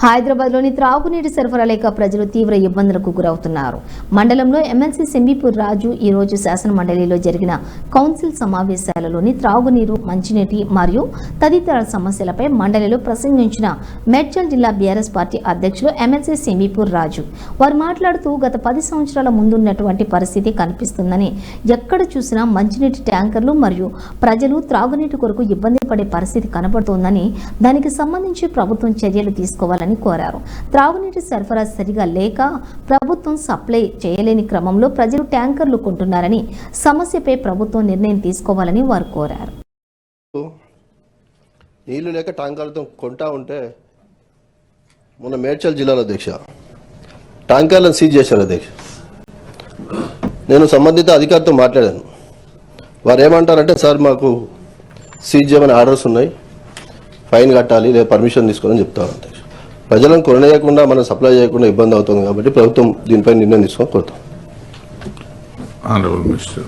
హైదరాబాద్లోని త్రాగునీటి సరఫరా లేక ప్రజలు తీవ్ర ఇబ్బందులకు గురవుతున్నారు. మండలంలో ఎమ్మెల్సీ సెంబీపూర్ రాజు ఈ రోజు శాసన మండలిలో జరిగిన కౌన్సిల్ సమావేశాలలోని త్రాగునీరు, మంచినీటి మరియు తదితర సమస్యలపై మండలిలో ప్రసంగించిన మేడ్చల్ జిల్లా బీఆర్ఎస్ పార్టీ అధ్యక్షులు ఎమ్మెల్సీ సెంబీపూర్ రాజు వారు మాట్లాడుతూ గత 10 సంవత్సరాల ముందున్నటువంటి పరిస్థితి కనిపిస్తుందని, ఎక్కడ చూసినా మంచినీటి ట్యాంకర్లు మరియు ప్రజలు త్రాగునీటి కొరకు ఇబ్బంది పడే పరిస్థితి కనబడుతోందని, దానికి సంబంధించి ప్రభుత్వం చర్యలు తీసుకోవాలని కోరారు. త్రాగునీటి సరఫరా సరిగా లేక ప్రభుత్వం సప్లై చేయలేని క్రమంలో ప్రజలు ట్యాంకర్లు కొంటున్నారని, సమస్యపై ప్రభుత్వం నిర్ణయం తీసుకోవాలని వారు కోరారు. నీళ్లు లేక ట్యాంకర్లతో కొంటా ఉంటే మొన్న మేడ్చల్ జిల్లాలో అధ్యక్ష ట్యాంకర్లను సీజ్ చేశారు అధ్యక్ష. నేను సంబంధిత అధికారితో మాట్లాడాను. వారు ఏమంటారంటే, సార్ మాకు సీజ్ చేయమని ఆర్డర్స్ ఉన్నాయి, ఫైన్ కట్టాలి లేదా పర్మిషన్ తీసుకోవాలని చెప్తారు అధ్యక్ష. ప్రజలను కొనలేకుండా మనం సప్లై చేయకుండా ఇబ్బంది అవుతుంది కాబట్టి ప్రభుత్వం దీనిపై నిర్ణయం తీసుకొని కోరుతాం.